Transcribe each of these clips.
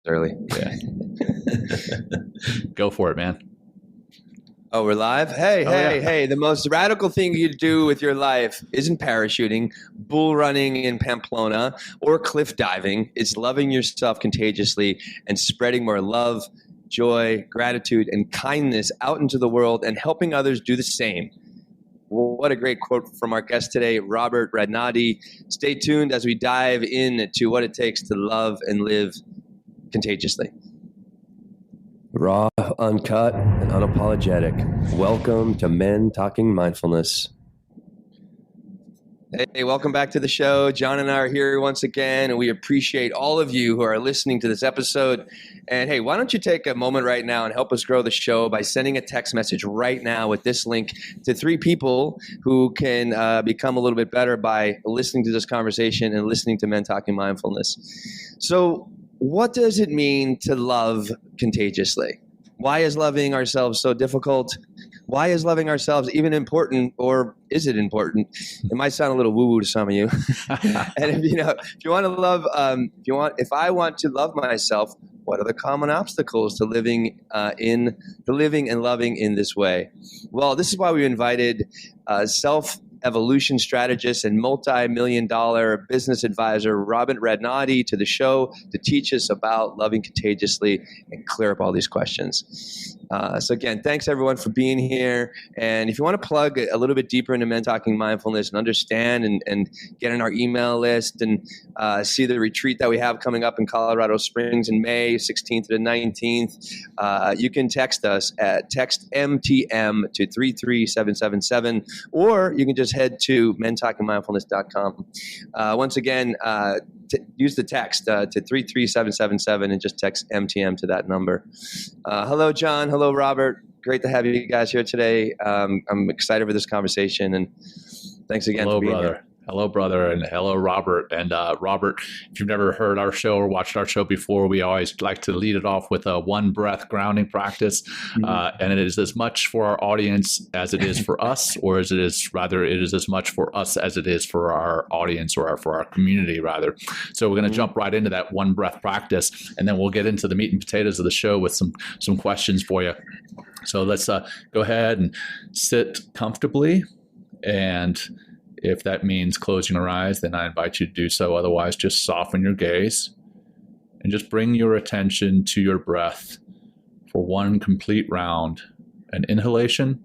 early. Yeah. Go for it, man. Oh, we're live? Hey. The most radical thing you do with your life isn't parachuting, bull running in Pamplona, or cliff diving. It's loving yourself contagiously and spreading more love, joy, gratitude, and kindness out into the world and helping others do the same. What a great quote from our guest today, Robert Radnoti. Stay tuned as we dive into what it takes to love and live contagiously. Raw, uncut, and unapologetic. Welcome to Men Talking Mindfulness. Hey, welcome back to the show. John and I are here once again, and we appreciate all of you who are listening to this episode. And hey, why don't you take a moment right now and help us grow the show by sending a text message right now with this link to 3 people who can become a little bit better by listening to this conversation and listening to Men Talking Mindfulness. So, what does it mean to love contagiously? Why is loving ourselves so difficult? Why is loving ourselves even important, or is it important? It might sound a little woo-woo to some of you. And if you want to love, if I want to love myself, what are the common obstacles to living and loving in this way? Well, this is why we invited self-evolution strategist and multi-million-dollar business advisor Robert Radnoti to the show to teach us about loving contagiously and clear up all these questions. So again, thanks everyone for being here. And if you want to plug a little bit deeper into Men Talking Mindfulness and understand and get on our email list and see the retreat that we have coming up in Colorado Springs in May 16th to the 19th, you can text us at text MTM to 33777, or you can just head to mentalkingmindfulness.com. Once again, use the text to 33777 and just text MTM to that number. Hello, John. Hello, Robert. Great to have you guys here today. I'm excited for this conversation, and thanks again for being here. Hello, brother, and hello, Robert. And Robert, if you've never heard our show or watched our show before, we always like to lead it off with a one breath grounding practice. And it is as much for our audience as it is for us, or it is as much for us as it is for our audience or for our community, rather. So we're going to jump right into that one breath practice, and then we'll get into the meat and potatoes of the show with some questions for you. So let's go ahead and sit comfortably, and if that means closing your eyes, then I invite you to do so. Otherwise, just soften your gaze and just bring your attention to your breath for one complete round. An inhalation,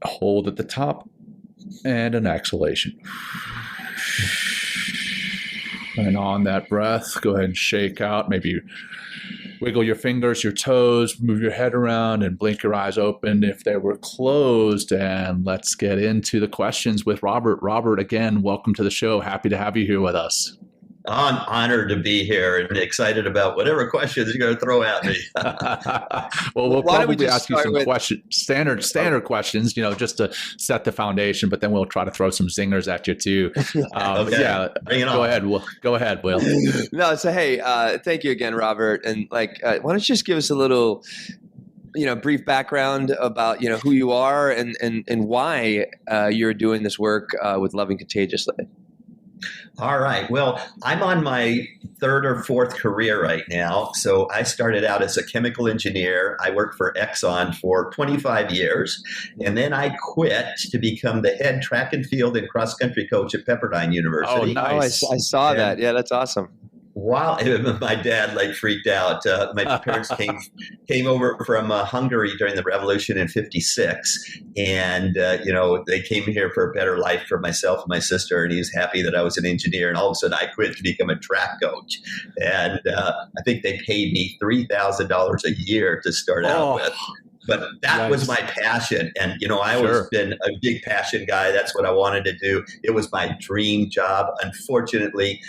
a hold at the top, and an exhalation. And on that breath, go ahead and shake out. Maybe wiggle your fingers, your toes, move your head around, and blink your eyes open if they were closed. And let's get into the questions with Robert. Robert, again, welcome to the show. Happy to have you here with us. I'm honored to be here and excited about whatever questions you're going to throw at me. Well, we'll probably ask you some questions, standard questions, just to set the foundation, but then we'll try to throw some zingers at you too. Okay. Yeah, bring it on. Go ahead, Will. No, so hey, thank you again, Robert. And why don't you just give us a little brief background about, who you are and why you're doing this work with Loving Contagiously. All right. Well, I'm on my 3rd or 4th career right now. So I started out as a chemical engineer. I worked for Exxon for 25 years. And then I quit to become the head track and field and cross country coach at Pepperdine University. Oh, nice. I saw that. Yeah, that's awesome. While my dad freaked out, my parents came over from Hungary during the revolution in '56, and they came here for a better life for myself and my sister. And he was happy that I was an engineer. And all of a sudden, I quit to become a track coach, and I think they paid me $3,000 a year to start out with. But that was my passion. And, I always been a big passion guy. That's what I wanted to do. It was my dream job. Unfortunately,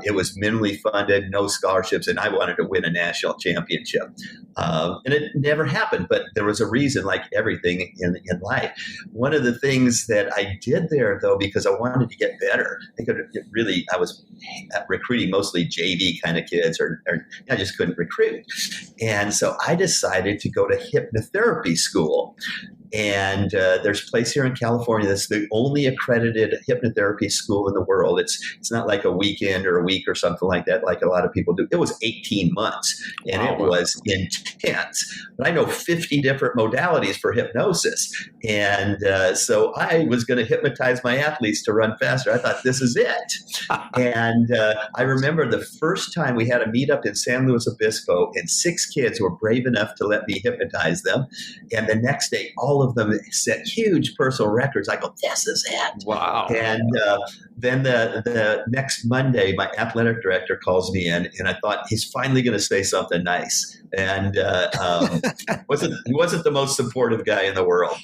it was minimally funded, no scholarships, and I wanted to win a national championship. And it never happened, but there was a reason, like everything in life. One of the things that I did there, though, because I wanted to get better, I was recruiting mostly JV kind of kids, or I just couldn't recruit. And so I decided to go to hypnotherapy school. And there's a place here in California that's the only accredited hypnotherapy school in the world. It's not like a weekend or a week or something like that, like a lot of people do. It was 18 months, and it was intense. But I know 50 different modalities for hypnosis. And so I was going to hypnotize my athletes to run faster. I thought, this is it. And I remember the first time we had a meetup in San Luis Obispo, and 6 kids were brave enough to let me hypnotize them. And the next day, all of them set huge personal records. I go, this is it. Wow. And then the next Monday, my athletic director calls me in, and I thought, he's finally going to say something nice. And he wasn't the most supportive guy in the world.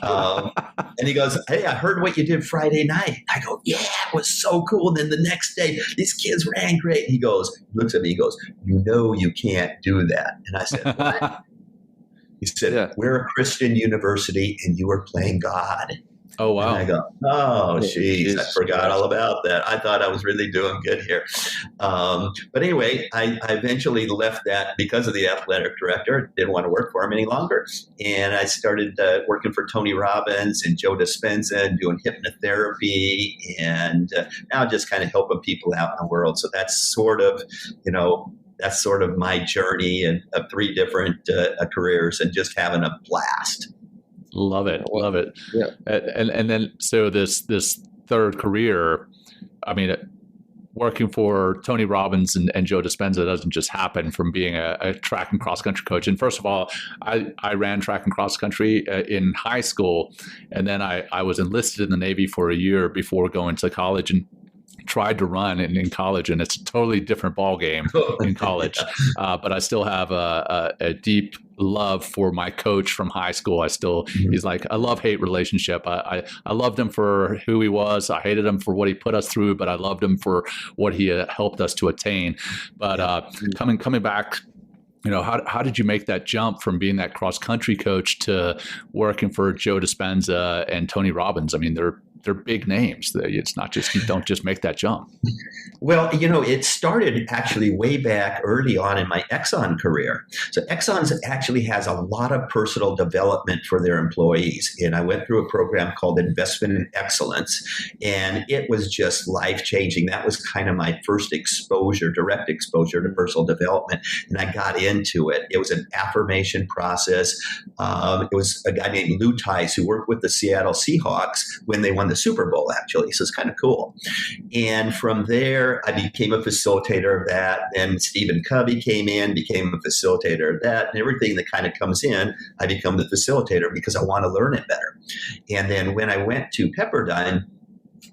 And he goes, hey, I heard what you did Friday night. I go, yeah, it was so cool. And then the next day, these kids ran great. He looks at me, he goes, you know you can't do that. And I said, what? He said, we're a Christian university and you are playing God. Oh, wow. And I go, oh, geez, I forgot all about that. I thought I was really doing good here. But anyway, I eventually left that because of the athletic director. Didn't want to work for him any longer. And I started working for Tony Robbins and Joe Dispenza and doing hypnotherapy, and now just kind of helping people out in the world. So that's sort of, my journey of 3 different careers, and just having a blast. Love it. Yeah. And then, so this third career, I mean, working for Tony Robbins and Joe Dispenza doesn't just happen from being a track and cross country coach. And first of all, I ran track and cross country in high school. And then I was enlisted in the Navy for a year before going to college, and tried to run in college, and it's a totally different ball game in college. But I still have a deep love for my coach from high school. He's like a love-hate relationship. I loved him for who he was. I hated him for what he put us through, but I loved him for what he helped us to attain. But coming back, how did you make that jump from being that cross-country coach to working for Joe Dispenza and Tony Robbins? I mean, they're big names. It's not just, you don't just make that jump. Well, it started actually way back early on in my Exxon career. So Exxon actually has a lot of personal development for their employees. And I went through a program called Investment in Excellence, and it was just life-changing. That was kind of my first direct exposure to personal development. And I got into it. It was an affirmation process. It was a guy named Lou Tice who worked with the Seattle Seahawks when they won the Super Bowl, actually. So it's kind of cool. And from there, I became a facilitator of that. Then Stephen Covey came in, became a facilitator of that. And everything that kind of comes in, I become the facilitator because I want to learn it better. And then when I went to Pepperdine,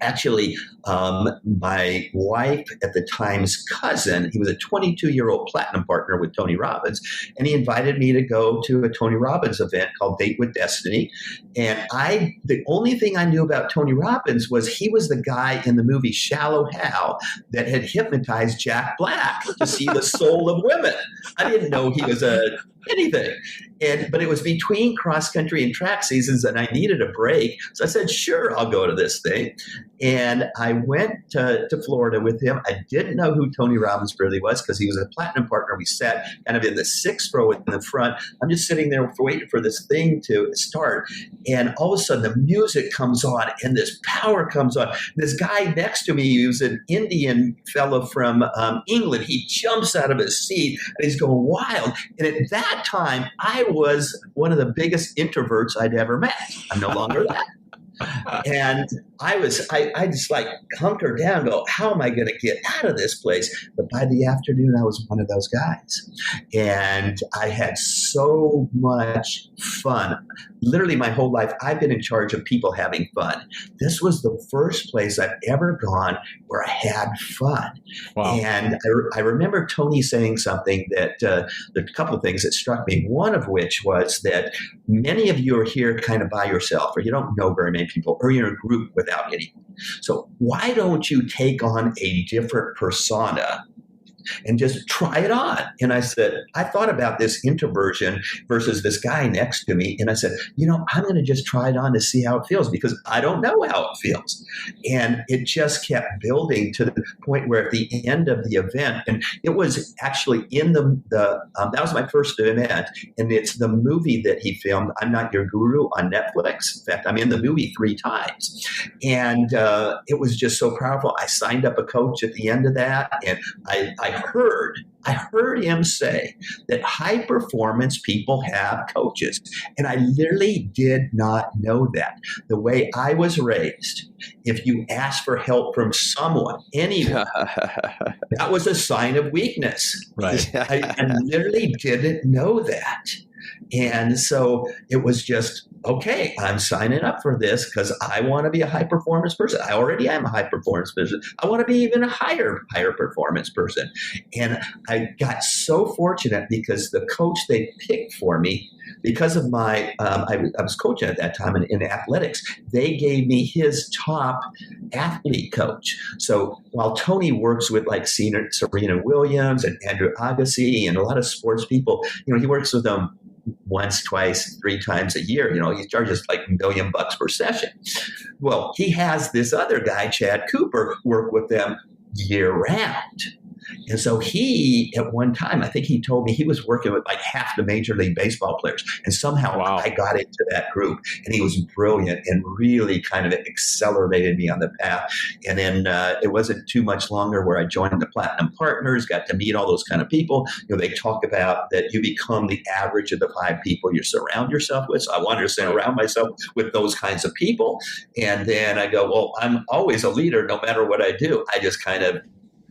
actually, my wife at the time's cousin, he was a 22-year-old platinum partner with Tony Robbins, and he invited me to go to a Tony Robbins event called Date with Destiny. And the only thing I knew about Tony Robbins was he was the guy in the movie Shallow Hal that had hypnotized Jack Black to see the soul of women. I didn't know he was anything. But it was between cross country and track seasons, and I needed a break. So I said, sure, I'll go to this thing. And I went to Florida with him. I didn't know who Tony Robbins really was because he was a platinum partner. We sat kind of in the 6th row in the front. I'm just sitting there waiting for this thing to start. And all of a sudden the music comes on and this power comes on. This guy next to me, he was an Indian fellow from England. He jumps out of his seat and he's going wild. And at that time, I was one of the biggest introverts I'd ever met. I'm no longer that. And I just like hunkered down and go, how am I going to get out of this place? But by the afternoon, I was one of those guys. And I had so much fun. Literally my whole life, I've been in charge of people having fun. This was the first place I've ever gone where I had fun. Wow. And I remember Tony saying something that there are a couple of things that struck me, one of which was that many of you are here kind of by yourself, or you don't know very many people, or you're in a group without anyone. So why don't you take on a different persona and just try it on. And I said, I thought about this introversion versus this guy next to me. And I said, I'm going to just try it on to see how it feels, because I don't know how it feels. And it just kept building to the point where at the end of the event, and it was actually in that was my first event, and it's the movie that he filmed, I'm Not Your Guru, on Netflix. In fact, I'm in the movie 3 times. And it was just so powerful. I signed up a coach at the end of that, and I heard him say that high performance people have coaches. And I literally did not know that. The way I was raised, if you ask for help from someone, anyone, that was a sign of weakness. Right. I literally didn't know that. And so it was just, okay, I'm signing up for this because I want to be a high performance person. I already am a high performance person. I want to be even a higher performance person. And I got so fortunate because the coach they picked for me, because of my, I was coaching at that time in athletics, they gave me his top athlete coach. So while Tony works with like Serena Williams and Andrew Agassi and a lot of sports people, he works with them once, twice, 3 times a year. He charges like $1 million per session. Well, he has this other guy, Chad Cooper, work with them year round. And so he, at one time, I think he told me he was working with like half the Major League Baseball players. And somehow I got into that group, and he was brilliant and really kind of accelerated me on the path. And then it wasn't too much longer where I joined the Platinum Partners, got to meet all those kind of people. They talk about that you become the average of the 5 people you surround yourself with. So I wanted to surround myself with those kinds of people. And then I go, well, I'm always a leader no matter what I do. I just kind of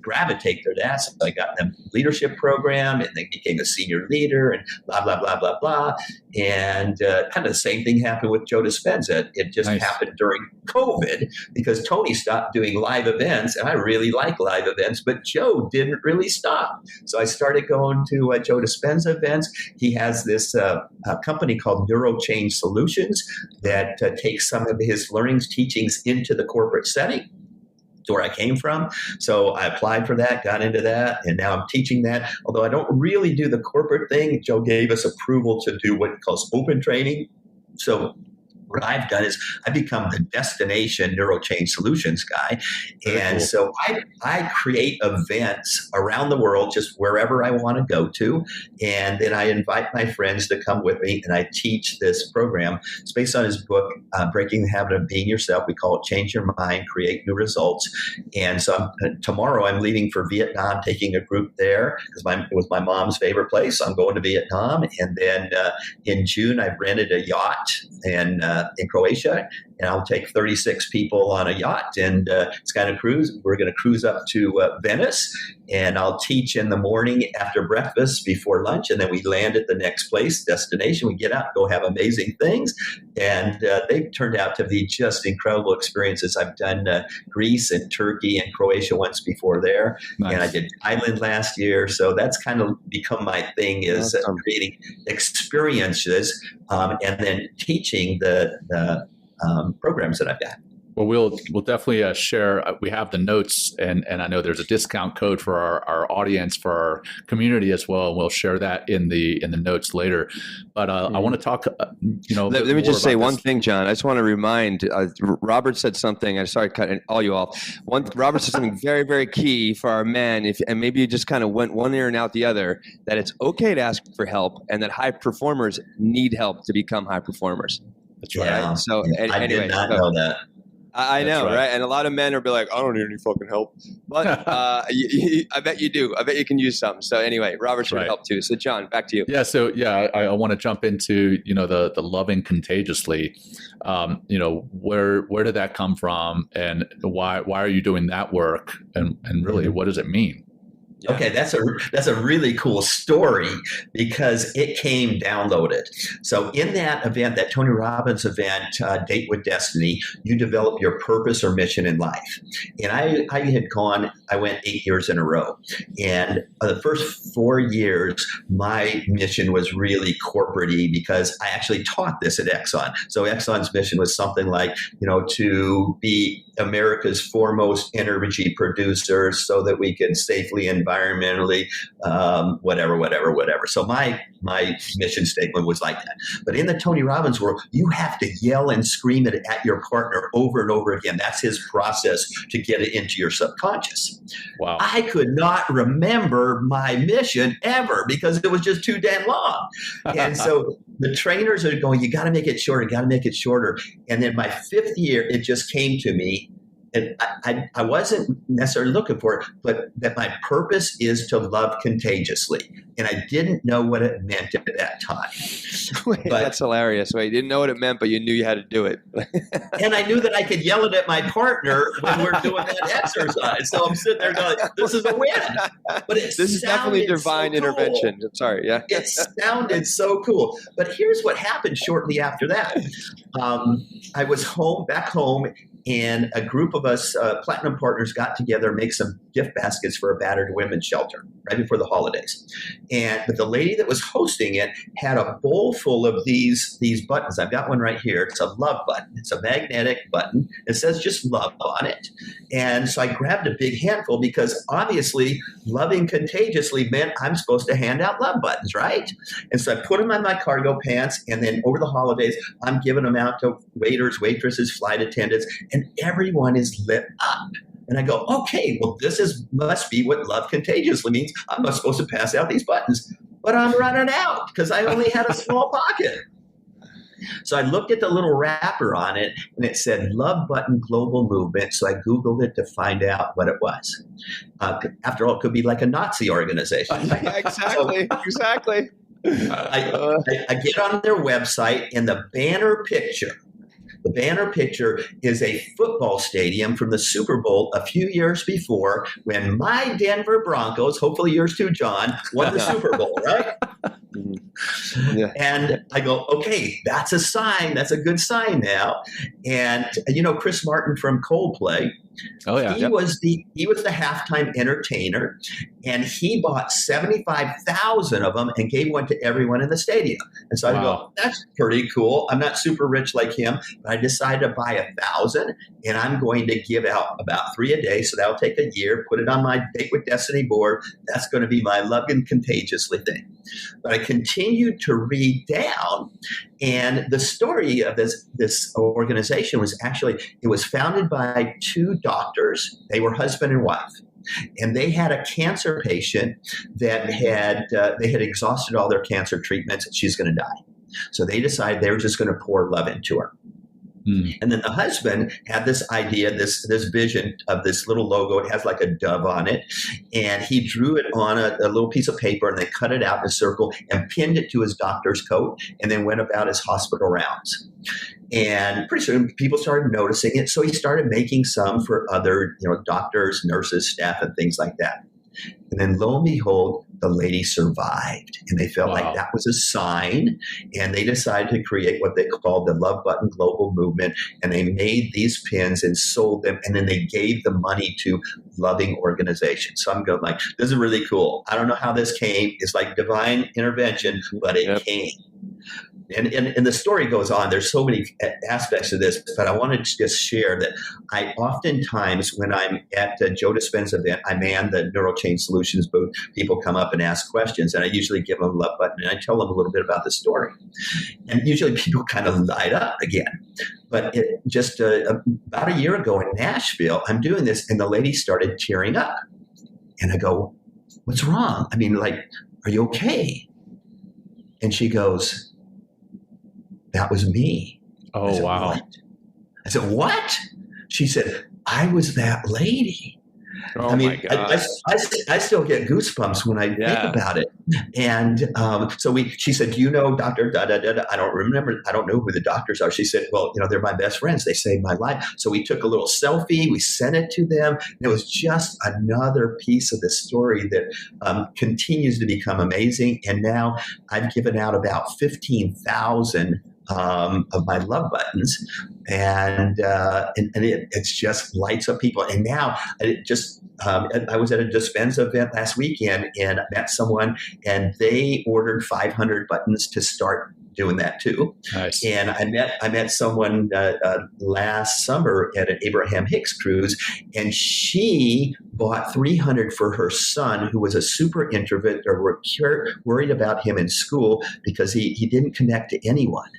gravitate to that. So I got them leadership program, and they became a senior leader, and blah, blah, blah, blah, blah. And kind of the same thing happened with Joe Dispenza. It just happened during COVID because Tony stopped doing live events, and I really like live events, but Joe didn't really stop. So I started going to Joe Dispenza events. He has this company called Neuro Change Solutions that takes some of his learnings, teachings into the corporate setting, to where I came from. So I applied for that, got into that, and now I'm teaching that. Although I don't really do the corporate thing, Joe gave us approval to do what he calls open training. So what I've done is I've become the destination neuro change solutions guy. And cool. So I create events around the world, just wherever I want to go to. And then I invite my friends to come with me, and I teach this program. It's based on his book, Breaking the Habit of Being Yourself. We call it Change Your Mind, Create New Results. And so tomorrow I'm leaving for Vietnam, taking a group there because it was my mom's favorite place. I'm going to Vietnam. And then in June, I've rented a yacht in Croatia, and I'll take 36 people on a yacht, and it's kind of cruise. We're going to cruise up to Venice, and I'll teach in the morning after breakfast before lunch, and then we land at the next place, destination. We get out, go have amazing things, and they've turned out to be just incredible experiences. I've done Greece and Turkey and Croatia once before there, nice. And I did Thailand last year, so that's kind of become my thing, is creating experiences and then teaching the programs that I've got. Well, we'll definitely share. We have the notes, and I know there's a discount code for our audience, for our community as well, and we'll share that in the notes later. But I want to talk. Let me just say one thing, John. I just want to remind. Robert said something. I'm sorry, cutting all you off. Robert said something very, very key for our men. And maybe you just kind of went one ear and out the other. That it's okay to ask for help, and that high performers need help to become high performers. That's right. Yeah. So I did not know that. I know, right? And a lot of men are be like, I don't need any fucking help. But I bet you do. I bet you can use some. So anyway, Robert should help too. So John, back to you. Yeah. So I want to jump into, the loving contagiously. Where did that come from, and why are you doing that work, and really what does it mean? Yeah. Okay, that's a really cool story because it came downloaded. So in that event, that Tony Robbins event, Date with Destiny, you develop your purpose or mission in life. And I went 8 years in a row. And the first 4 years, my mission was really corporate-y because I actually taught this at Exxon. So Exxon's mission was something like, to be America's foremost energy producer so that we can safely and environmentally, whatever. So my mission statement was like that. But in the Tony Robbins world, you have to yell and scream it at your partner over and over again. That's his process to get it into your subconscious. Wow. I could not remember my mission ever because it was just too damn long. And so the trainers are going, you got to make it shorter. And then my 5th year, it just came to me. And I wasn't necessarily looking for it, but that my purpose is to love contagiously. And I didn't know what it meant at that time. Wait, that's hilarious. Wait, you didn't know what it meant, but you knew you had to do it. And I knew that I could yell it at my partner when we're doing that exercise. So I'm sitting there going, this is a win. But this is definitely divine intervention. Cool. Sorry, yeah. It sounded so cool. But here's what happened shortly after that. I was back home, and a group of us platinum partners got together, make some gift baskets for a battered women's shelter right before the holidays. But the lady that was hosting it had a bowl full of these buttons. I've got one right here. It's a love button. It's a magnetic button. It says just love on it. And so I grabbed a big handful because obviously loving contagiously meant I'm supposed to hand out love buttons, right? And so I put them on my cargo pants, and then over the holidays, I'm giving them out to waiters, waitresses, flight attendants, and everyone is lit up. And I go, okay, well, must be what love contagiously means. I'm not supposed to pass out these buttons, but I'm running out because I only had a small pocket. So I looked at the little wrapper on it, and it said Love Button Global Movement. So I Googled it to find out what it was. After all, it could be like a Nazi organization. Exactly. I get on their website, and the banner picture is a football stadium from the Super Bowl a few years before when my Denver Broncos, hopefully yours too, John, won the Super Bowl, right? Yeah. And I go, okay, that's a sign. That's a good sign now. And Chris Martin from Coldplay. Oh yeah, he was the halftime entertainer, and he bought 75,000 of them and gave one to everyone in the stadium. And so I go, that's pretty cool. I'm not super rich like him, but I decided to buy 1,000, and I'm going to give out about 3 a day. So that'll take a year. Put it on my Date with Destiny board. That's going to be my Love and Contagiously thing. But I continued to read down, and the story of this organization was it was founded by 2 doctors. They were husband and wife, and they had a cancer patient that they had exhausted all their cancer treatments, and she's going to die. So they decided they were just going to pour love into her. And then the husband had this idea, this vision of this little logo. It has like a dove on it. And he drew it on a little piece of paper, and they cut it out in a circle and pinned it to his doctor's coat, and then went about his hospital rounds. And pretty soon people started noticing it. So he started making some for other, doctors, nurses, staff, and things like that. And then lo and behold, the lady survived, and they felt like that was a sign, and they decided to create what they called the Love Button Global Movement, and they made these pins and sold them, and then they gave the money to loving organizations. So I'm going like, this is really cool. I don't know how this came. It's like divine intervention, but it came. And the story goes on. There's so many aspects of this, but I wanted to just share that I oftentimes, when I'm at Joe Dispenza's event, I man the Neural Change Solutions booth. People come up and ask questions, and I usually give them a love button, and I tell them a little bit about the story. And usually people kind of light up again. But about a year ago in Nashville, I'm doing this, and the lady started tearing up. And I go, what's wrong? I mean, like, are you okay? And she goes, that was me. Oh, said, wow. What? I said, what? She said, I was that lady. Oh, my God. I still get goosebumps when I think about it. And so she said, do you know Dr. Da-da-da-da? I don't remember. I don't know who the doctors are. She said, well, they're my best friends. They saved my life. So we took a little selfie. We sent it to them. And it was just another piece of the story that continues to become amazing. And now I've given out about 15,000 of my love buttons, and it just lights up people. And now I was at a Dispenza event last weekend, and I met someone, and they ordered 500 buttons to start doing that too. Nice. And I met someone last summer at an Abraham Hicks cruise, and she bought 300 for her son, who was a super introvert. Or were worried about him in school because he didn't connect to anyone.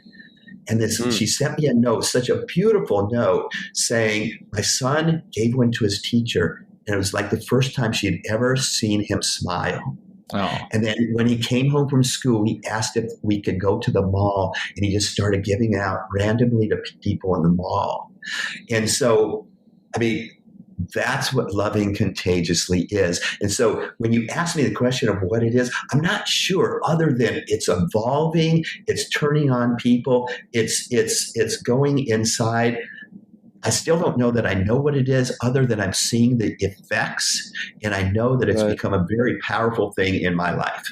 And she sent me a note, such a beautiful note, saying, my son gave one to his teacher, and it was like the first time she had ever seen him smile. Oh. And then when he came home from school, he asked if we could go to the mall, and he just started giving out randomly to people in the mall. And so, I mean, that's what loving contagiously is. And so when you ask me the question of what it is, I'm not sure, other than it's evolving, it's turning on people, it's going inside. I still don't know that I know what it is, other than I'm seeing the effects, and I know that it's become a very powerful thing in my life.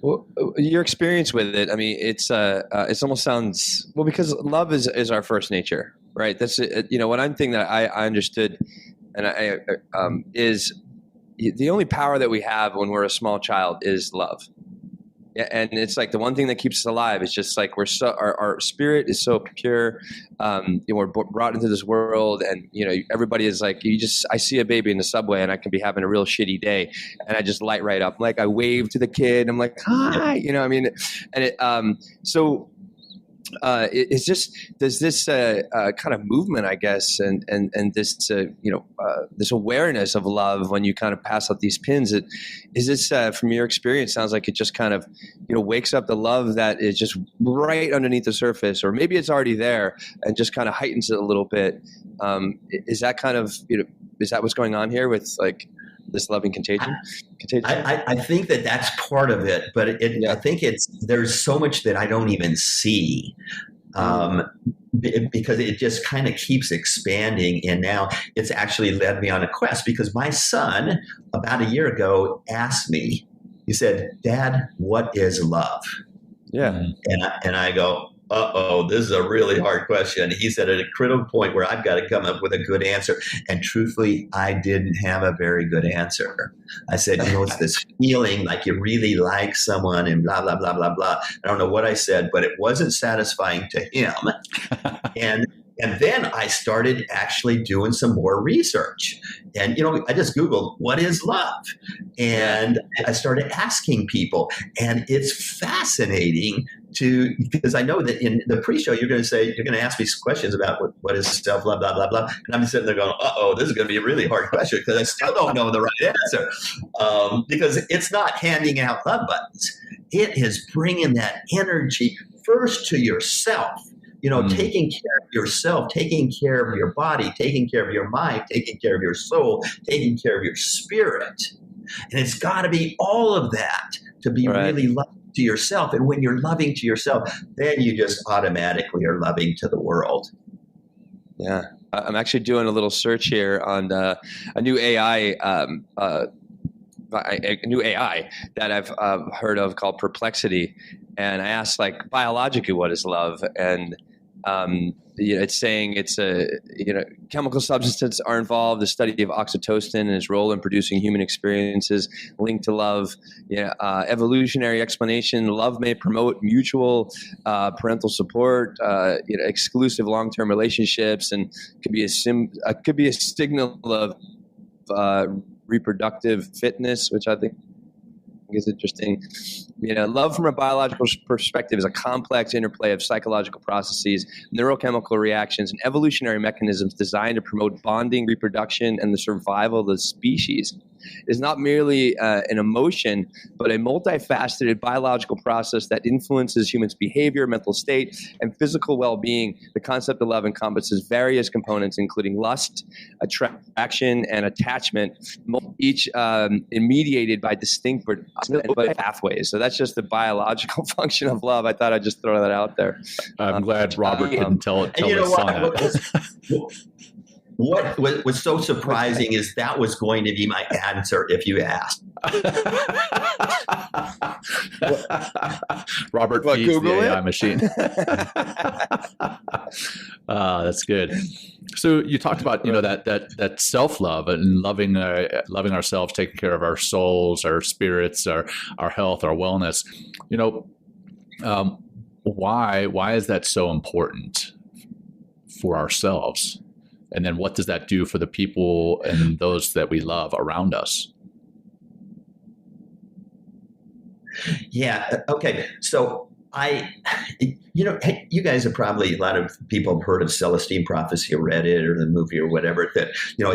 Well, your experience with it, I mean, it almost sounds, well, because love is our first nature, right? That's, one thing that I understood, and is the only power that we have when we're a small child is love. Yeah, and it's like the one thing that keeps us alive is just like our spirit is so pure. We're brought into this world, and everybody is like, I see a baby in the subway, and I can be having a real shitty day, and I just light right up. Like I wave to the kid, I'm like, hi, and it's just there's this kind of movement, I guess, and this this awareness of love when you kind of pass out these pins. Is this from your experience? Sounds like it just kind of wakes up the love that is just right underneath the surface, or maybe it's already there and just kind of heightens it a little bit. Is that kind of is that what's going on here with like this loving contagion? I think that's part of it, but I think there's so much that I don't even see, because it just kind of keeps expanding. And now it's actually led me on a quest, because my son about a year ago asked me, he said, Dad, what is love? Yeah. And I go, this is a really hard question. He said at a critical point where I've got to come up with a good answer. And truthfully, I didn't have a very good answer. I said, it's this feeling like you really like someone and blah, blah, blah, blah, blah. I don't know what I said, but it wasn't satisfying to him. And then I started actually doing some more research. And, I just Googled, what is love? And I started asking people. And it's fascinating because I know that in the pre-show, you're going to ask me questions about what is self-love, blah, blah, blah. And I'm sitting there going, this is going to be a really hard question, because I still don't know the right answer. Because it's not handing out love buttons. It is bringing that energy first to yourself. Taking care of yourself, taking care of your body, taking care of your mind, taking care of your soul, taking care of your spirit. And it's got to be all of that to be really loving to yourself. And when you're loving to yourself, then you just automatically are loving to the world. Yeah. I'm actually doing a little search here on a new AI that I've heard of called Perplexity. And I asked, like, biologically, what is love? And it's saying it's chemical substances are involved. The study of oxytocin and its role in producing human experiences linked to love. Evolutionary explanation: love may promote mutual parental support, exclusive long-term relationships, and could be a signal of reproductive fitness, which I think is interesting. Love from a biological perspective is a complex interplay of psychological processes, neurochemical reactions, and evolutionary mechanisms designed to promote bonding, reproduction, and the survival of the species. It is not merely an emotion, but a multifaceted biological process that influences humans' behavior, mental state, and physical well-being. The concept of love encompasses various components, including lust, attraction, and attachment, each mediated by distinct pathways. So that's just the biological function of love. I thought I'd just throw that out there. I'm glad Robert can tell his son that. What was so surprising is that was going to be my answer if you asked. Robert feeds Google the AI machine. That's good. So you talked about that self-love and loving ourselves, taking care of our souls, our spirits, our health, our wellness. Why is that so important for ourselves? And then what does that do for the people and those that we love around us? Yeah. Okay. So you guys have probably, a lot of people have heard of Celestine Prophecy or read it or the movie or whatever, that,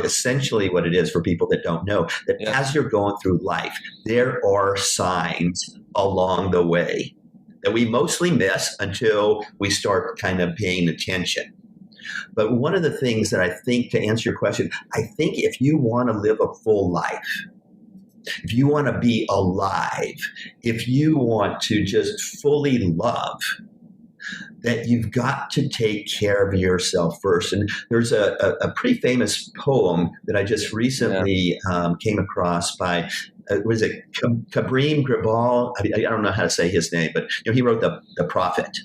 essentially what it is for people that don't know, that as you're going through life, there are signs along the way that we mostly miss until we start kind of paying attention. But one of the things that I think, to answer your question, I think if you want to live a full life, if you want to be alive, if you want to just fully love, that you've got to take care of yourself first. And there's a pretty famous poem that I just recently came across by, was it Karim Gribal? I don't know how to say his name, but he wrote the Prophet,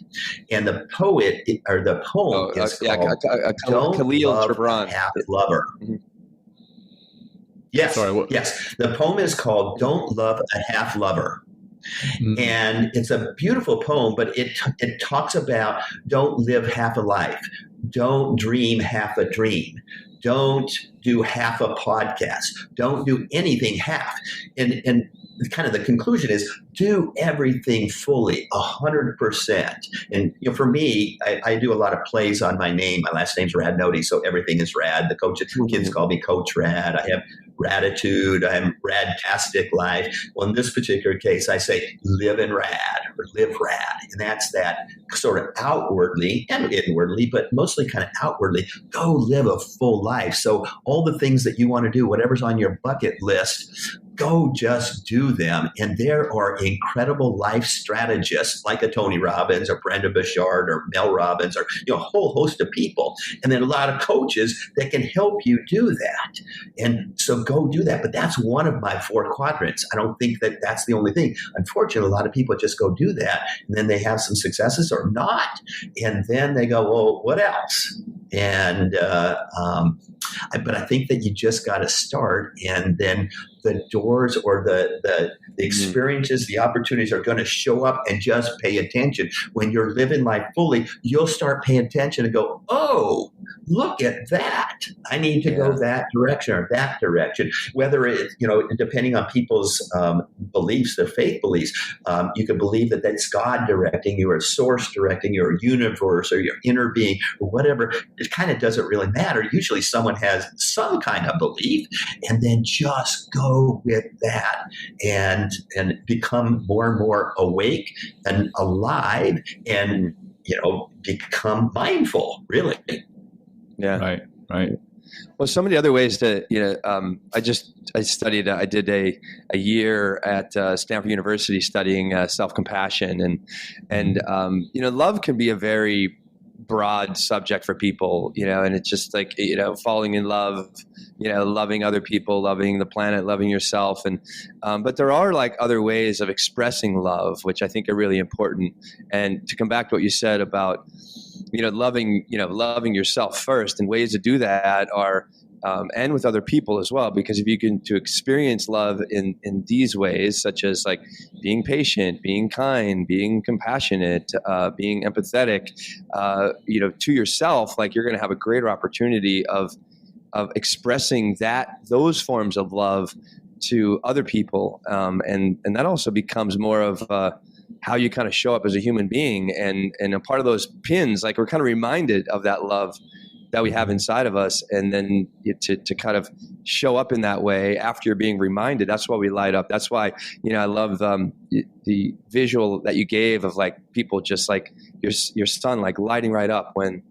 and the poet or the poem is called "Don't Khalil Love Gibran. a Half Lover." Mm-hmm. Yes, yes. The poem is called "Don't Love a Half Lover." Mm-hmm. And it's a beautiful poem, but it talks about don't live half a life, don't dream half a dream, don't do half a podcast, don't do anything half. And kind of the conclusion is do everything fully, 100%. And for me, I do a lot of plays on my name. My last name's Radnoti, so everything is rad. The kids call me Coach Rad. I have Raditude. I'm Radtastic Life. Well, in this particular case, I say live in rad or live rad. And that's that sort of outwardly and inwardly, but mostly kind of outwardly, go live a full life. So all the things that you want to do, whatever's on your bucket list, go just do them. And there are incredible life strategists like a Tony Robbins or Brenda Bouchard or Mel Robbins or a whole host of people. And then a lot of coaches that can help you do that. And so go do that. But that's one of my 4 quadrants. I don't think that that's the only thing. Unfortunately, a lot of people just go do that. And then they have some successes or not. And then they go, well, what else? And but I think that you just got to start, and then the doors or the experiences, the opportunities are going to show up, and just pay attention. When you're living life fully, you'll start paying attention and go, oh, look at that. I need to go that direction or that direction. Whether it's, depending on people's beliefs, their faith beliefs, you can believe that that's God directing you or a source directing you or universe or your inner being or whatever. It kind of doesn't really matter. Usually someone has some kind of belief, and then just go with that and become more and more awake and alive and, become mindful, really. Yeah. Right. Well, some of the other ways to, I studied, I did a year at Stanford University studying self-compassion, and love can be a very broad subject for people, and it's just like, falling in love, loving other people, loving the planet, loving yourself. And, but there are like other ways of expressing love, which I think are really important. And to come back to what you said about, loving yourself first, and ways to do that are, and with other people as well, because if you can to experience love in these ways, such as like being patient, being kind, being compassionate, being empathetic, to yourself, like you're going to have a greater opportunity of expressing those forms of love to other people, and that also becomes more of how you kind of show up as a human being, and a part of those pins, like we're kind of reminded of that love that we have inside of us, and then to kind of show up in that way after you're being reminded. That's why we light up. That's why, I love the visual that you gave of like people just like your son like lighting right up when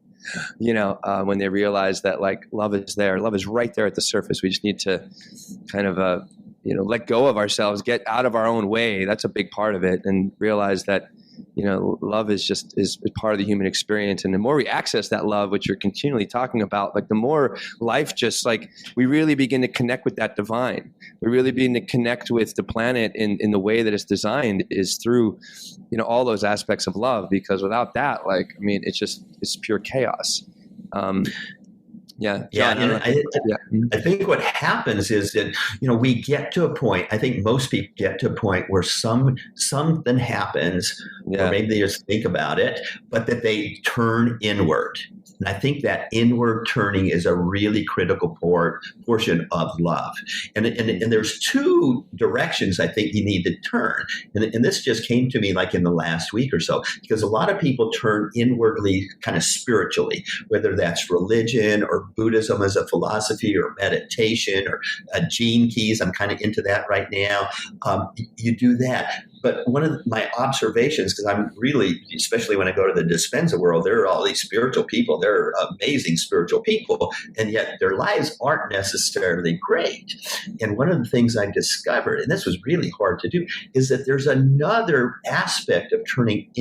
they realize that like love is there. Love is right there at the surface. We just need to kind of let go of ourselves, get out of our own way. That's a big part of it, and realize that love is part of the human experience. And the more we access that love, which you're continually talking about, like the more life just like we really begin to connect with that divine. We really begin to connect with the planet in the way that it's designed is through, all those aspects of love, because without that, like, I mean, it's pure chaos. Yeah. Yeah, John, I think what happens is that we get to a point. I think most people get to a point where something happens, or maybe they just think about it, but that they turn inward. And I think that inward turning is a really critical portion of love. And there's two directions I think you need to turn. And this just came to me like in the last week or so, because a lot of people turn inwardly kind of spiritually, whether that's religion or Buddhism as a philosophy or meditation or gene keys. I'm kind of into that right now. You do that. But one of my observations, because I'm really, especially when I go to the Dispenza world, there are all these spiritual people. They're amazing spiritual people, and yet their lives aren't necessarily great. And one of the things I discovered, and this was really hard to do, is that there's another aspect of turning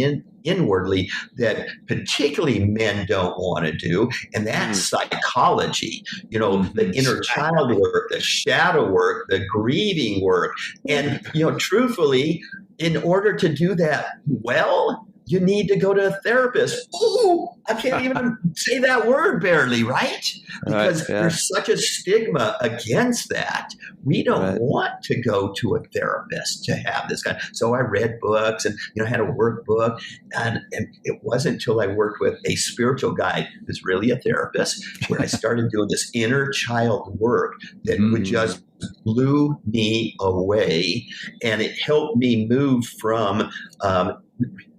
inwardly that particularly men don't want to do, and that's psychology. The inner child work, the shadow work, the grieving work. And truthfully, in order to do that well, you need to go to a therapist. Ooh, I can't even say that word barely, right? Because there's such a stigma against that. We don't want to go to a therapist to have this kind. So I read books and had a workbook, and it wasn't until I worked with a spiritual guide who's really a therapist where I started doing this inner child work that would just blew me away, and it helped me move from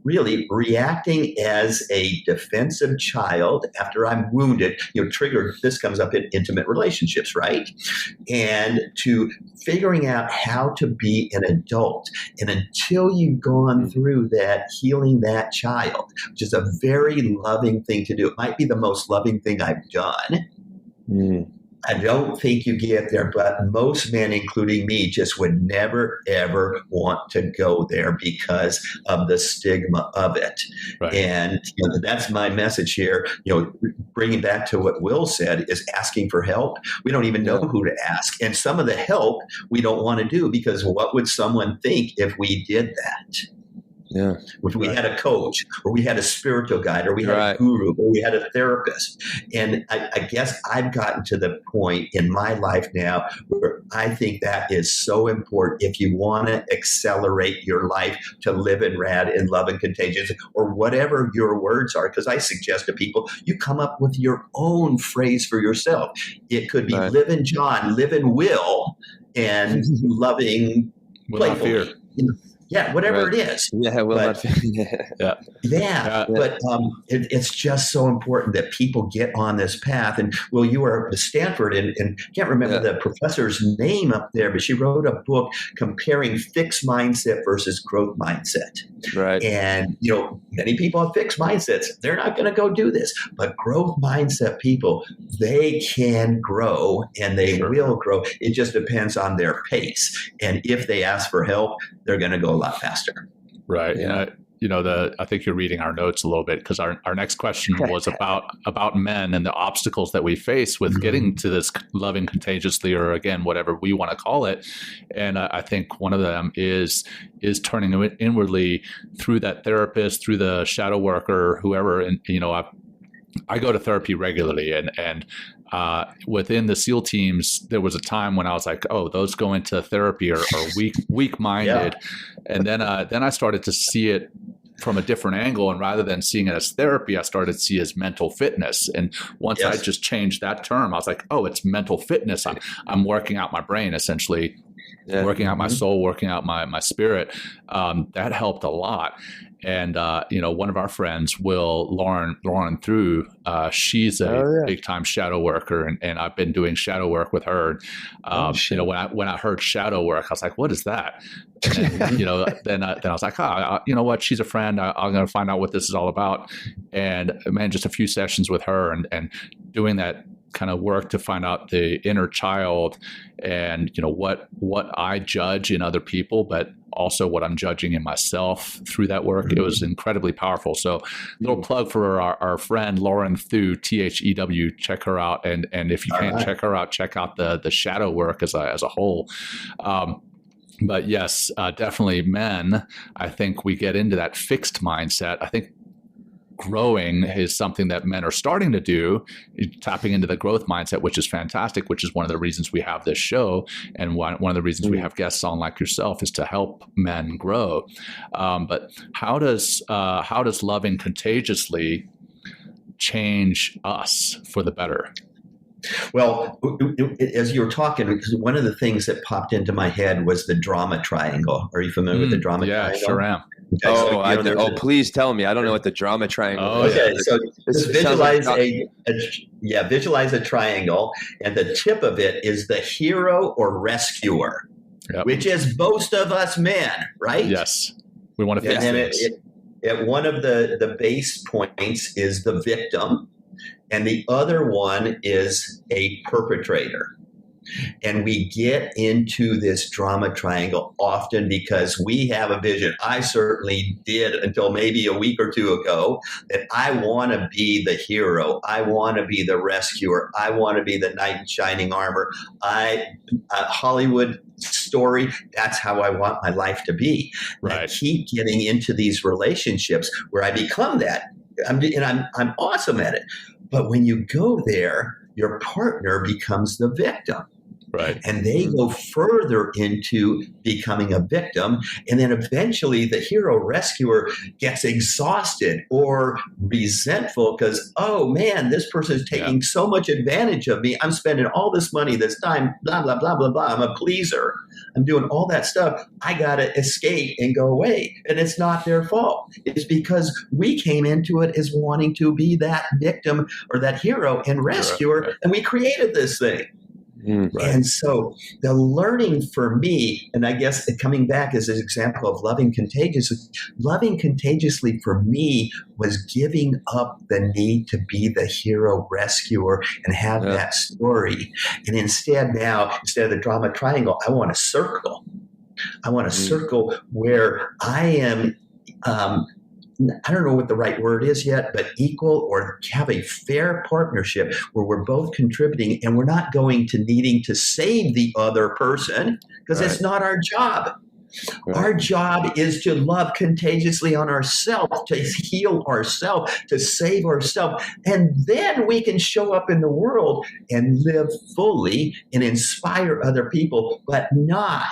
really reacting as a defensive child after I'm wounded, triggered. This comes up in intimate relationships, right? And to figuring out how to be an adult. And until you've gone through that, healing that child, which is a very loving thing to do. It might be the most loving thing I've done. I don't think you get there, but most men, including me, just would never, ever want to go there because of the stigma of it. Right. And that's my message here. Bringing back to what Will said is asking for help. We don't even know who to ask. And some of the help we don't want to do because what would someone think if we did that? Yeah. If we had a coach, or we had a spiritual guide, or we had a guru, or we had a therapist. And I guess I've gotten to the point in my life now where I think that is so important if you want to accelerate your life to live in rad, in love and contagious, or whatever your words are. Because I suggest to people, you come up with your own phrase for yourself. It could be live in John, live in Will, and loving playfully. Yeah, whatever it is. Yeah, but it's just so important that people get on this path. And Will, you were at Stanford, and can't remember the professor's name up there, but she wrote a book comparing fixed mindset versus growth mindset. Right. And many people have fixed mindsets. They're not going to go do this. But growth mindset people, they can grow, and they will grow. It just depends on their pace. And if they ask for help, they're going to go a lot faster. Right. Yeah. I think you're reading our notes a little bit, because our next question was about men and the obstacles that we face with getting to this loving contagiously, or again, whatever we want to call it. And I think one of them is turning inwardly through that therapist, through the shadow worker, whoever. And, I go to therapy regularly, and within the SEAL teams, there was a time when I was like, oh, those go into therapy are weak-minded. And then I started to see it from a different angle. And rather than seeing it as therapy, I started to see it as mental fitness. And once I just changed that term, I was like, oh, it's mental fitness. I'm working out my brain, essentially. Working out my soul, working out my spirit. That helped a lot. And, one of our friends, Lauren through, she's a big time shadow worker, and I've been doing shadow work with her. When I heard shadow work, I was like, what is that? And then, then I was like, you know what? She's a friend. I'm going to find out what this is all about. And man, just a few sessions with her and doing that kind of work to find out the inner child and, what I judge in other people, but also what I'm judging in myself through that work. It was incredibly powerful. So little plug for our friend, Lauren Thew, THEW, check her out. And if you can't check her out, check out the shadow work as a whole. But yes, definitely men, I think we get into that fixed mindset. I think growing is something that men are starting to do, tapping into the growth mindset, which is fantastic, which is one of the reasons we have this show. And one of the reasons we have guests on like yourself is to help men grow. But how does loving contagiously change us for the better? Well, as you were talking, one of the things that popped into my head was the drama triangle. Are you familiar with the drama triangle? Yeah, sure am. Okay, so, please tell me. I don't know what the drama triangle is. Okay, so just visualize visualize a triangle, and the tip of it is the hero or rescuer, which is most of us men, right? Yes, we want to fix things. At one of the base points is the victim, and the other one is a perpetrator. And we get into this drama triangle often because we have a vision. I certainly did until maybe a week or two ago, that I want to be the hero. I want to be the rescuer. I want to be the knight in shining armor. Hollywood story, that's how I want my life to be. Right. I keep getting into these relationships where I become that. I'm awesome at it. But when you go there, your partner becomes the victim. Right. And they go further into becoming a victim. And then eventually the hero rescuer gets exhausted or resentful because, oh man, this person is taking so much advantage of me. I'm spending all this money, this time, blah, blah, blah, blah, blah. I'm a pleaser. I'm doing all that stuff. I got to escape and go away. And it's not their fault. It's because we came into it as wanting to be that victim or that hero and rescuer. Right. And we created this thing. Right. And so the learning for me, and I guess coming back as an example of loving contagiously for me was giving up the need to be the hero rescuer and have that story. And instead of the drama triangle, I want a circle. I want a circle where I am I don't know what the right word is yet, but equal or have a fair partnership where we're both contributing and we're not going to needing to save the other person because it's not our job. Right. Our job is to love contagiously on ourselves, to heal ourselves, to save ourselves. And then we can show up in the world and live fully and inspire other people, but not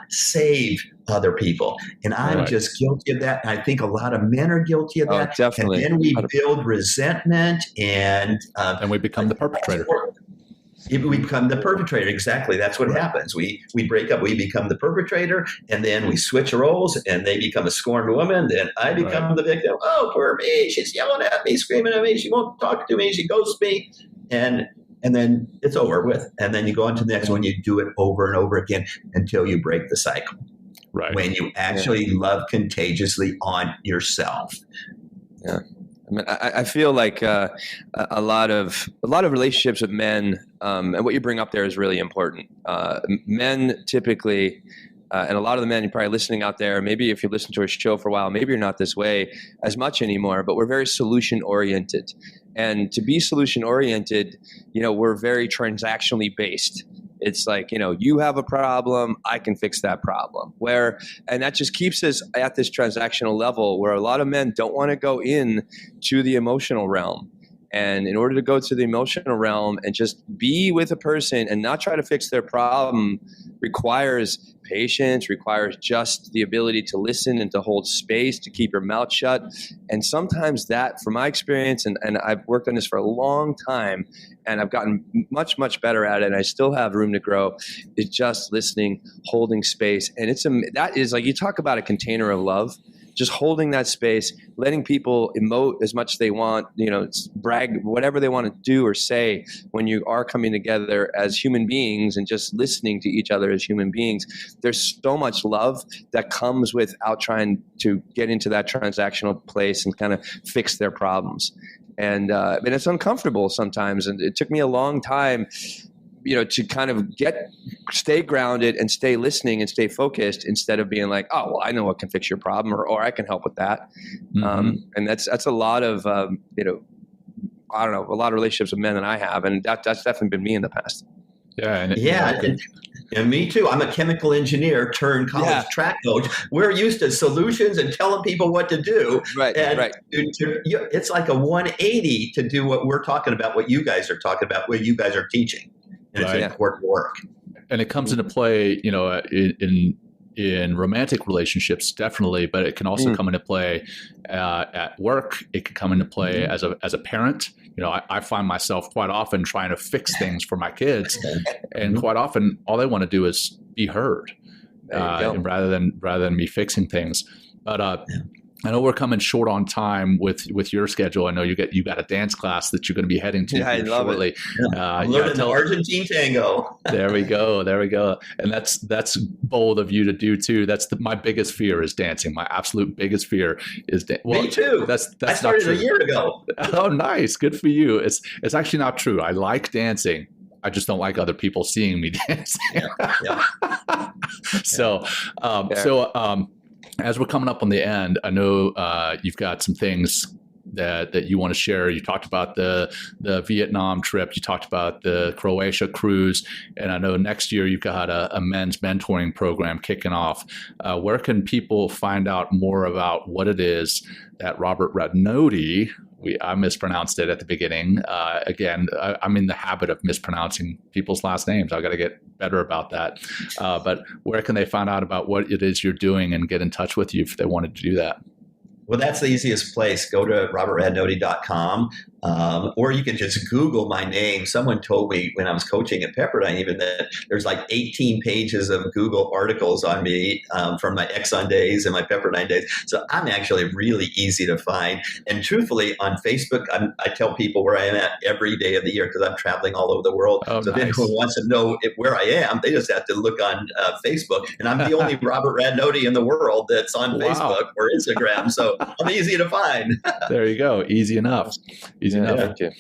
save other people. And I'm just guilty of that. And I think a lot of men are guilty of that. Definitely. And then we build resentment and we become the perpetrator. We become the perpetrator. Exactly. That's what happens. We break up. We become the perpetrator, and then we switch roles, and they become a scorned woman. Then I become the victim. Oh, poor me. She's yelling at me, screaming at me. She won't talk to me. She ghosts me. And then it's over with. And then you go on to the next one. You do it over and over again until you break the cycle. Right. When you actually love contagiously on yourself. Yeah. I mean, I feel like a lot of relationships with men, and what you bring up there is really important. Men typically, and a lot of the men you're probably listening out there, maybe if you listen to our show for a while, maybe you're not this way as much anymore, but we're very solution oriented. And to be solution oriented, we're very transactionally based. It's like, you have a problem, I can fix that problem. And that just keeps us at this transactional level where a lot of men don't want to go in to the emotional realm. And in order to go to the emotional realm and just be with a person and not try to fix their problem requires patience, requires just the ability to listen and to hold space, to keep your mouth shut. And sometimes that, from my experience, and I've worked on this for a long time, and I've gotten much, much better at it, and I still have room to grow, is just listening, holding space. And that is like, you talk about a container of love, just holding that space, letting people emote as much as they want, brag, whatever they want to do or say when you are coming together as human beings and just listening to each other as human beings. There's so much love that comes without trying to get into that transactional place and kind of fix their problems. And it's uncomfortable sometimes. And it took me a long time, to kind of stay grounded and stay listening and stay focused instead of being like, oh, well, I know what can fix your problem or I can help with that. Mm-hmm. And that's a lot of, I don't know, a lot of relationships with men that I have. And that's definitely been me in the past. Yeah. And me too. I'm a chemical engineer turned college track coach. We're used to solutions and telling people what to do. Right, and right. It's like a 180 to do what we're talking about, what you guys are talking about, what you guys are teaching. And it's important work. And it comes into play, you know, in romantic relationships, definitely, but it can also come into play at work. It can come into play as a parent. You know, I find myself quite often trying to fix things for my kids, and quite often all they want to do is be heard, and rather than me fixing things. But I know we're coming short on time with your schedule. I know you got a dance class that you're going to be heading to shortly. I'm learning the Argentine tango. There we go. And that's bold of you to do too. That's my biggest fear is dancing. My absolute biggest fear is me too. That's I started not true. a year ago. Oh, nice. Good for you. It's actually not true. I like dancing. I just don't like other people seeing me dancing. So as we're coming up on the end, I know you've got some things that you want to share. You talked about the Vietnam trip. You talked about the Croatia cruise. And I know next year you've got a men's mentoring program kicking off. Where can people find out more about what it is that Robert Radnoti, I mispronounced it at the beginning. Again, I'm in the habit of mispronouncing people's last names. I've got to get better about that. But where can they find out about what it is you're doing and get in touch with you if they wanted to do that? Well, that's the easiest place. Go to robertradnoti.com, or you can just Google my name. Someone told me when I was coaching at Pepperdine even that there's like 18 pages of Google articles on me from my Exxon days and my Pepperdine days. So I'm actually really easy to find. And truthfully, on Facebook, I tell people where I am at every day of the year because I'm traveling all over the world. So if anyone wants to know where I am, they just have to look on Facebook. And I'm the only Robert Radnoti in the world that's on Facebook or Instagram. So I'm easy to find. There you go. Easy enough. Easy enough. Thank you.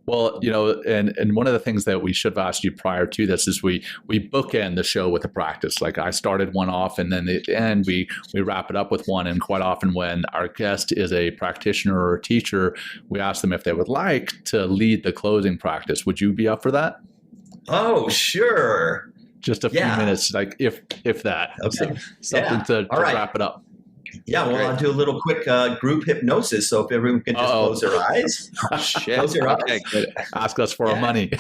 Well, you know, and one of the things that we should have asked you prior to this is we bookend the show with a practice. Like I started one off, and then at the end we wrap it up with one. And quite often when our guest is a practitioner or a teacher, we ask them if they would like to lead the closing practice. Would you be up for that? Oh, sure. Just a few minutes, like if that. Okay. Something to wrap it up. Yeah, well, I'll do a little quick group hypnosis. So if everyone can just close their eyes. Close your eyes. Good. Ask us for our money.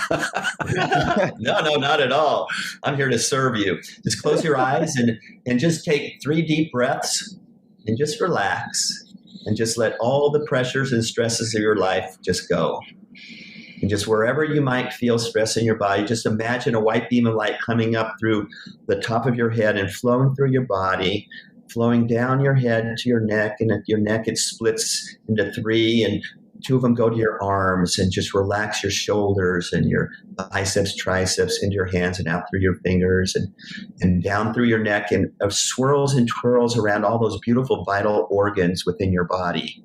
No, not at all. I'm here to serve you. Just close your eyes and just take 3 deep breaths and just relax and just let all the pressures and stresses of your life just go. And just wherever you might feel stress in your body, just imagine a white beam of light coming up through the top of your head and flowing through your body, flowing down your head to your neck, and at your neck it splits into 3, and 2 of them go to your arms, and just relax your shoulders and your biceps, triceps into your hands and out through your fingers and down through your neck, and swirls and twirls around all those beautiful vital organs within your body.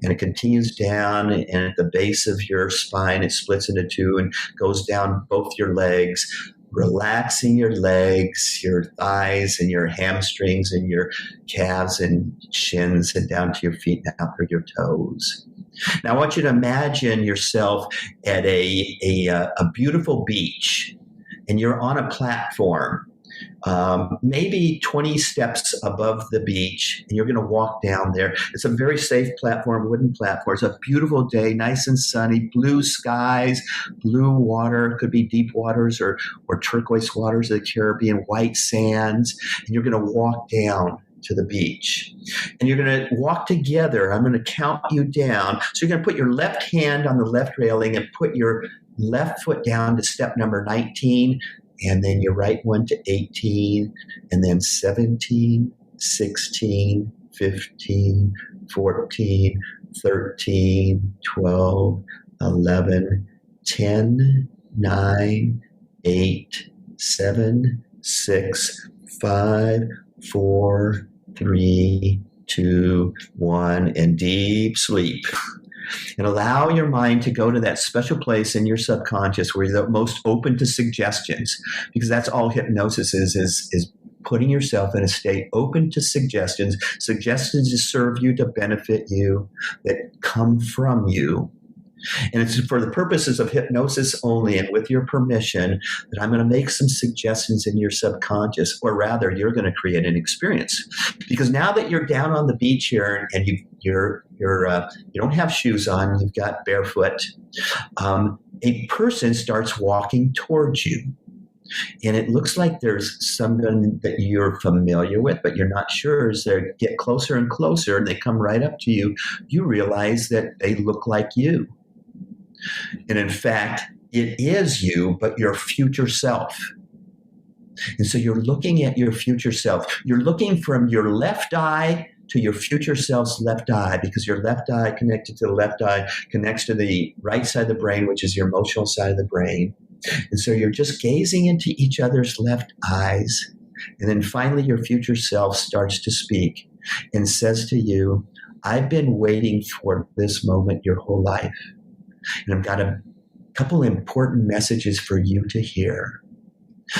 And it continues down, and at the base of your spine it splits into 2 and goes down both your legs, relaxing your legs, your thighs, and your hamstrings, and your calves and shins, and down to your feet and out through your toes. Now, I want you to imagine yourself at a beautiful beach, and you're on a platform, maybe 20 steps above the beach, and you're going to walk down there. It's a very safe platform, wooden platform. It's a beautiful day, nice and sunny, blue skies, blue water, could be deep waters or turquoise waters of the Caribbean, white sands, and you're going to walk down to the beach. And you're going to walk together. I'm going to count you down. So you're going to put your left hand on the left railing and put your left foot down to step number 19, and then your right one to 18, and then 17, 16, 15, 14, 13, 12, 11, 10, 9, 8, 7, 6, 5, 4, 3, 2, 1, and deep sleep. And allow your mind to go to that special place in your subconscious where you're the most open to suggestions, because that's all hypnosis is putting yourself in a state open to suggestions to serve you, to benefit you, that come from you. And it's for the purposes of hypnosis only, and with your permission, that I'm going to make some suggestions in your subconscious, or rather, you're going to create an experience. Because now that you're down on the beach here and you don't have shoes on, you've got barefoot, a person starts walking towards you. And it looks like there's someone that you're familiar with, but you're not sure. As they get closer and closer and they come right up to you, you realize that they look like you. And in fact, it is you, but your future self. And so you're looking at your future self. You're looking from your left eye to your future self's left eye, because your left eye connected to the left eye connects to the right side of the brain, which is your emotional side of the brain. And so you're just gazing into each other's left eyes. And then finally, your future self starts to speak and says to you, I've been waiting for this moment your whole life. And I've got a couple important messages for you to hear.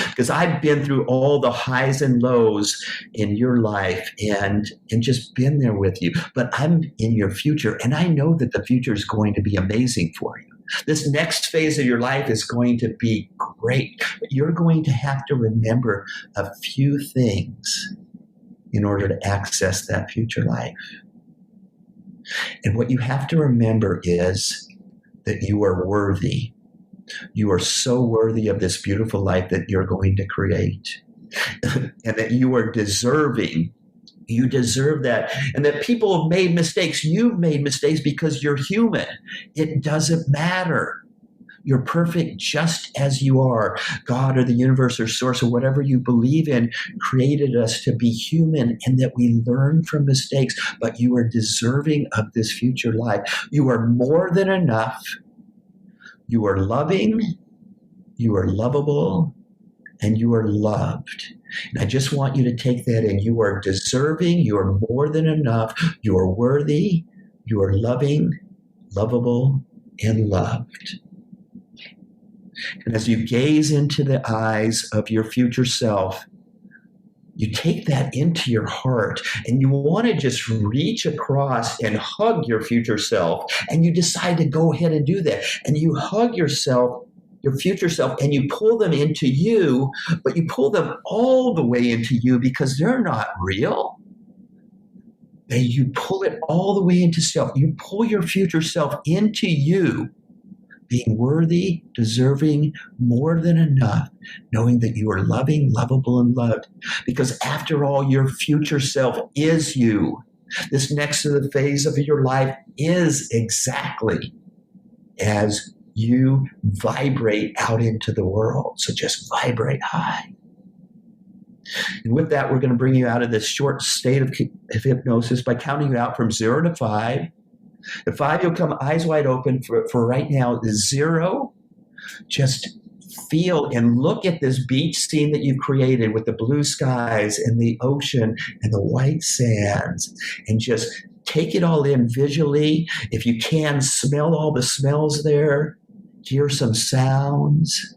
Because I've been through all the highs and lows in your life and just been there with you. But I'm in your future, and I know that the future is going to be amazing for you. This next phase of your life is going to be great. But you're going to have to remember a few things in order to access that future life. And what you have to remember is that you are worthy. You are so worthy of this beautiful life that you're going to create. And that you are deserving. You deserve that. And that people have made mistakes. You've made mistakes because you're human. It doesn't matter. You're perfect just as you are. God or the universe or source or whatever you believe in created us to be human, and that we learn from mistakes. But you are deserving of this future life. You are more than enough. You are loving, you are lovable, and you are loved. And I just want you to take that in. You are deserving, you are more than enough, you are worthy, you are loving, lovable, and loved. And as you gaze into the eyes of your future self, you take that into your heart and you want to just reach across and hug your future self. And you decide to go ahead and do that. And you hug yourself, your future self, and you pull them into you, but you pull them all the way into you because they're not real. And you pull it all the way into self. You pull your future self into you, being worthy, deserving, more than enough, knowing that you are loving, lovable, and loved. Because after all, your future self is you. This next phase of your life is exactly as you vibrate out into the world. So just vibrate high. And with that, we're going to bring you out of this short state of hypnosis by counting you out from 0 to 5. At 5, you'll come eyes wide open for right now. 0, just feel and look at this beach scene that you've created with the blue skies and the ocean and the white sands, and just take it all in visually. If you can, smell all the smells there, hear some sounds,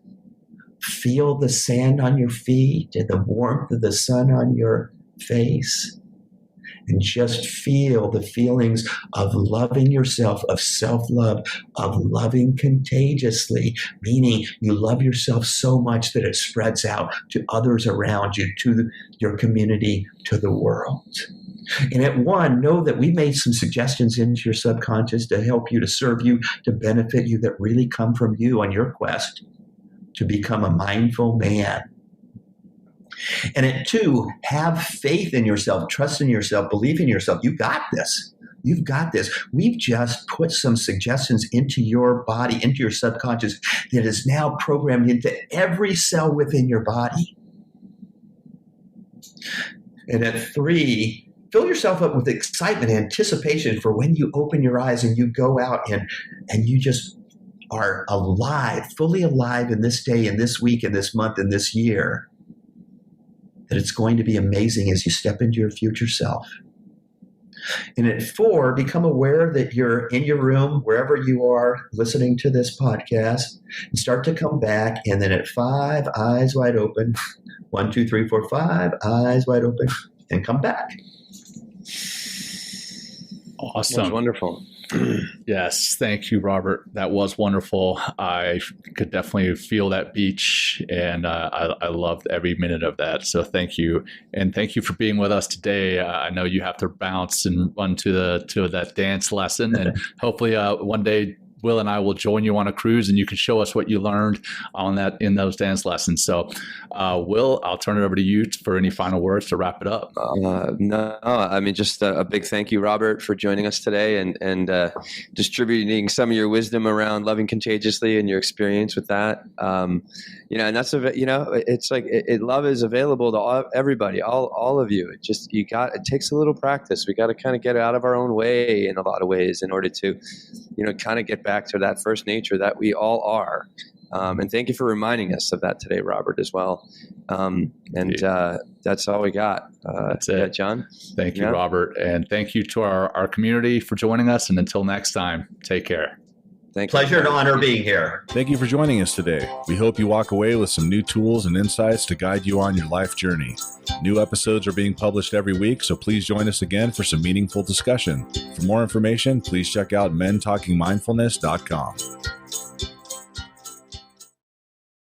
feel the sand on your feet and the warmth of the sun on your face. And just feel the feelings of loving yourself, of self-love, of loving contagiously, meaning you love yourself so much that it spreads out to others around you, to your community, to the world. And at 1, know that we've made some suggestions into your subconscious to help you, to serve you, to benefit you, that really come from you on your quest to become a mindful man. And at 2, have faith in yourself, trust in yourself, believe in yourself. You got this. You've got this. We've just put some suggestions into your body, into your subconscious, that is now programmed into every cell within your body. And at 3, fill yourself up with excitement and anticipation for when you open your eyes and you go out and you just are alive, fully alive in this day, in this week, in this month, in this year. That it's going to be amazing as you step into your future self. And at 4, become aware that you're in your room, wherever you are listening to this podcast, and start to come back. And then at 5, eyes wide open. 1, 2, 3, 4, 5, eyes wide open, and come back. Awesome. That's wonderful. Yes, thank you, Robert. That was wonderful. I could definitely feel that beach, and I loved every minute of that. So thank you, and thank you for being with us today. I know you have to bounce and run to that dance lesson, and hopefully one day Will and I will join you on a cruise, and you can show us what you learned in those dance lessons. So, Will, I'll turn it over to you for any final words to wrap it up. No, I mean, just a big thank you, Robert, for joining us today and distributing some of your wisdom around loving contagiously and your experience with that. And that's it's like love is available to everybody, all of you. It takes a little practice. We got to kind of get out of our own way in a lot of ways in order to, kind of get back to that first nature that we all are. And thank you for reminding us of that today, Robert, as well. That's all we got. That's it. Yeah, John. Thank you, Robert. And thank you to our community for joining us. And until next time, take care. Pleasure and honor being here. Thank you for joining us today. We hope you walk away with some new tools and insights to guide you on your life journey. New episodes are being published every week, so please join us again for some meaningful discussion. For more information, please check out mentalkingmindfulness.com.